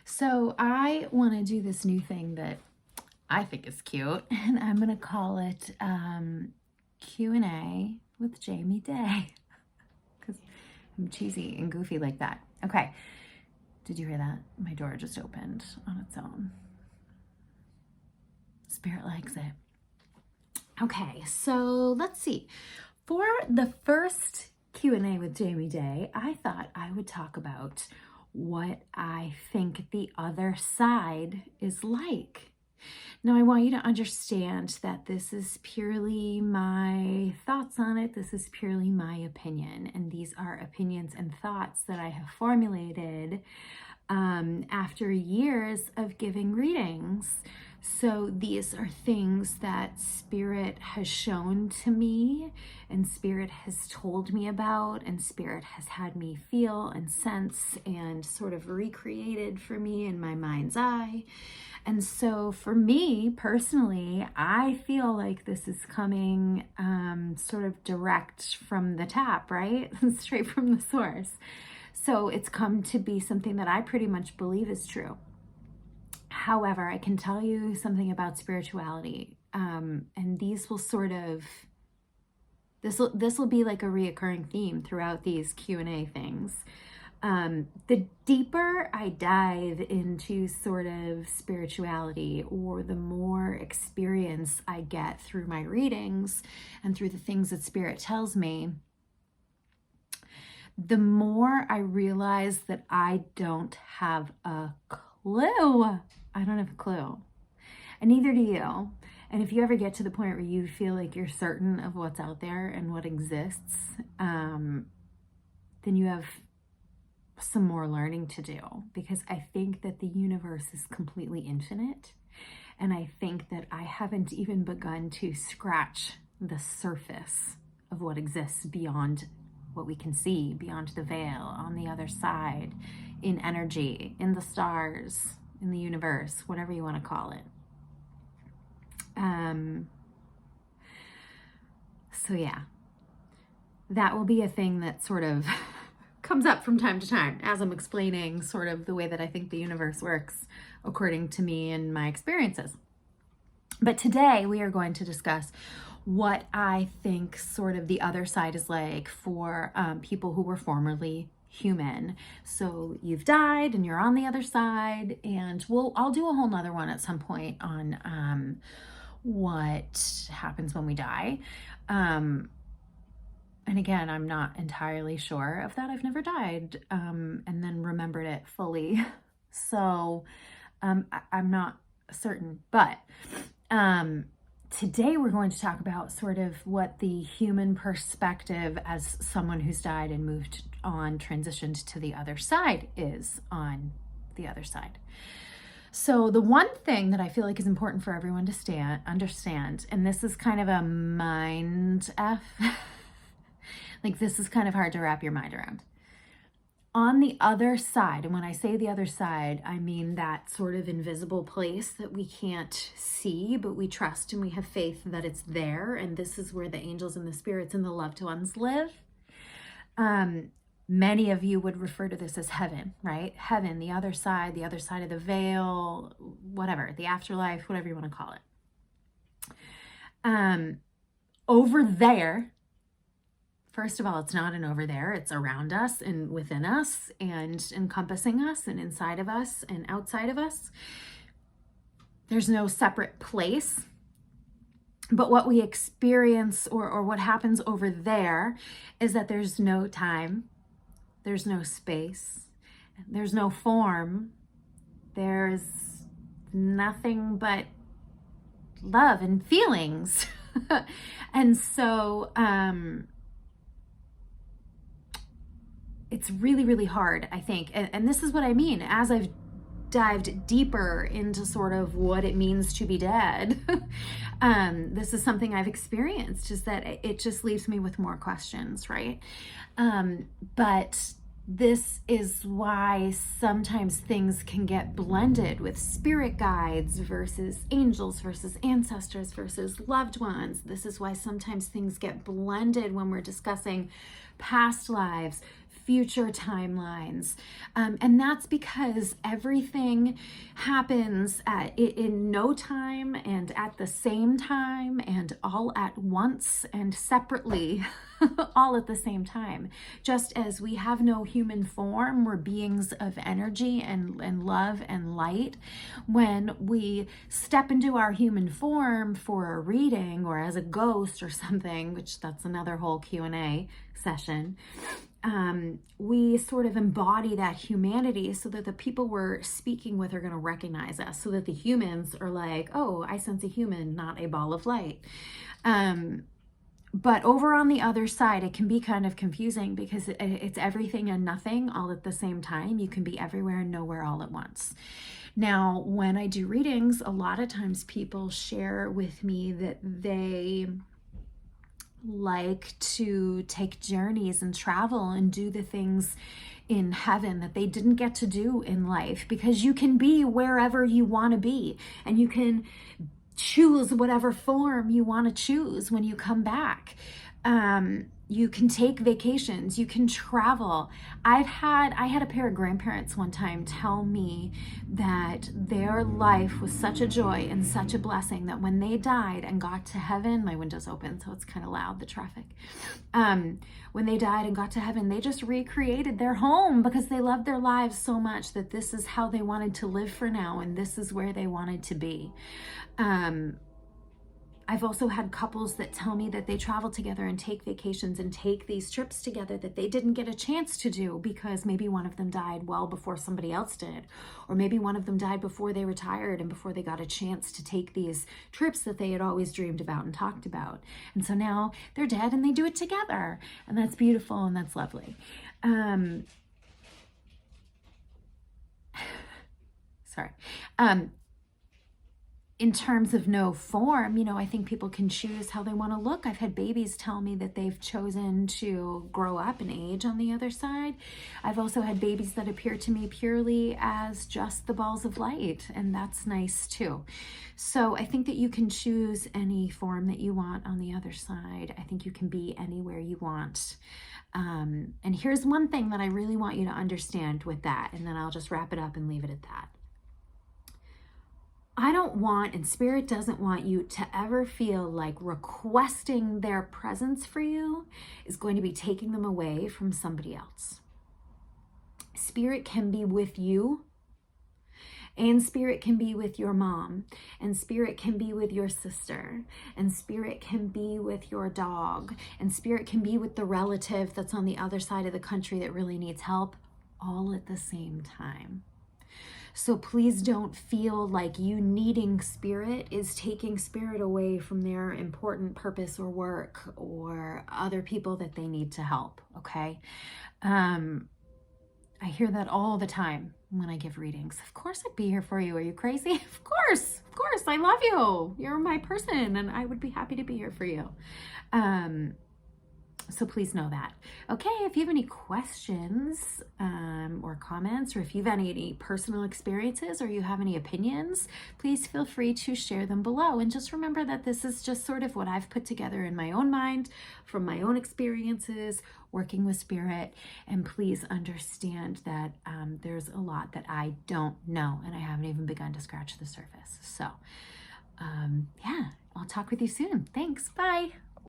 So I want to do this new thing that I think is cute, and I'm going to call it Q&A with Jamie Day because I'm cheesy and goofy like that. Okay. Did you hear that? My door just opened on its own. Spirit likes it. Okay, so let's see. For the first Q&A with Jamie Day, I thought I would talk about what I think the other side is like. Now, I want you to understand that this is purely my thoughts on it. This is purely my opinion. And these are opinions and thoughts that I have formulated after years of giving readings. So these are things that Spirit has shown to me, and Spirit has told me about, and Spirit has had me feel and sense and sort of recreated for me in my mind's eye. And so for me personally, I feel like this is coming sort of direct from the tap, right? Straight from the source. So it's come to be something that I pretty much believe is true. However, I can tell you something about spirituality, and these will sort of, this will be like a reoccurring theme throughout these Q&A things. The deeper I dive into sort of spirituality, or the more experience I get through my readings and through the things that Spirit tells me, the more I realize that I don't have a clue. I don't have a clue. And neither do you. And if you ever get to the point where you feel like you're certain of what's out there and what exists, then you have some more learning to do, because I think that the universe is completely infinite. And I think that I haven't even begun to scratch the surface of what exists beyond what we can see, beyond the veil, on the other side, in energy, in the stars, in the universe, whatever you want to call it. So yeah, that will be a thing that sort of comes up from time to time as I'm explaining sort of the way that I think the universe works according to me and my experiences. But today we are going to discuss what I think sort of the other side is like for people who were formerly human. So you've died and you're on the other side, and I'll do a whole nother one at some point on what happens when we die. And again, I'm not entirely sure of that. I've never died and then remembered it fully. So I'm not certain. But today we're going to talk about sort of what the human perspective as someone who's died and moved on, transitioned to the other side, is on the other side. So the one thing that I feel like is important for everyone to understand, and this is kind of a mind F, like this is kind of hard to wrap your mind around. On the other side, and when I say the other side, I mean that sort of invisible place that we can't see, but we trust and we have faith that it's there. And this is where the angels and the spirits and the loved ones live. Many of you would refer to this as heaven, right? Heaven, the other side of the veil, whatever, the afterlife, whatever you want to call it. Over there, first of all, it's not an over there, it's around us and within us and encompassing us and inside of us and outside of us. There's no separate place. But what we experience or what happens over there is that there's no time, there's no space, there's no form, there's nothing but love and feelings. And so it's really, really hard, I think. And this is what I mean as I've dived deeper into sort of what it means to be dead. This is something I've experienced, is that it just leaves me with more questions, right? But this is why sometimes things can get blended with spirit guides versus angels versus ancestors versus loved ones. This is why sometimes things get blended when we're discussing past lives, future timelines. And that's because everything happens in no time and at the same time and all at once and separately, all at the same time. Just as we have no human form, we're beings of energy and love and light. When we step into our human form for a reading or as a ghost or something, which that's another whole Q&A session, we sort of embody that humanity so that the people we're speaking with are going to recognize us, so that the humans are like, oh, I sense a human, not a ball of light. But over on the other side, it can be kind of confusing because it's everything and nothing all at the same time. You can be everywhere and nowhere all at once. Now, when I do readings, a lot of times people share with me that they like to take journeys and travel and do the things in heaven that they didn't get to do in life, because you can be wherever you want to be and you can choose whatever form you want to choose when you come back. You can take vacations, you can travel. I had a pair of grandparents one time tell me that their life was such a joy and such a blessing that when they died and got to heaven, my window's open, so it's kind of loud, the traffic. When they died and got to heaven, they just recreated their home because they loved their lives so much that this is how they wanted to live for now and this is where they wanted to be. I've also had couples that tell me that they travel together and take vacations and take these trips together that they didn't get a chance to do because maybe one of them died well before somebody else did, or maybe one of them died before they retired and before they got a chance to take these trips that they had always dreamed about and talked about. And so now they're dead and they do it together, and that's beautiful and that's lovely. Sorry. In terms of no form, I think people can choose how they want to look. I've had babies tell me that they've chosen to grow up and age on the other side. I've also had babies that appear to me purely as just the balls of light, and that's nice too. So I think that you can choose any form that you want on the other side. I think you can be anywhere you want. And here's one thing that I really want you to understand with that, and then I'll just wrap it up and leave it at that. I don't want, and Spirit doesn't want you to ever feel like requesting their presence for you is going to be taking them away from somebody else. Spirit can be with you, and Spirit can be with your mom, and Spirit can be with your sister, and Spirit can be with your dog, and Spirit can be with the relative that's on the other side of the country that really needs help, all at the same time. So please don't feel like you needing Spirit is taking Spirit away from their important purpose or work or other people that they need to help, okay? I hear that all the time when I give readings. Of course I'd be here for you. Are you crazy? Of course. I love you. You're my person and I would be happy to be here for you. So please know that. Okay, if you have any questions or comments, or if you've any personal experiences or you have any opinions, please feel free to share them below. And just remember that this is just sort of what I've put together in my own mind from my own experiences working with Spirit. And please understand that there's a lot that I don't know and I haven't even begun to scratch the surface. So yeah, I'll talk with you soon. Thanks. Bye.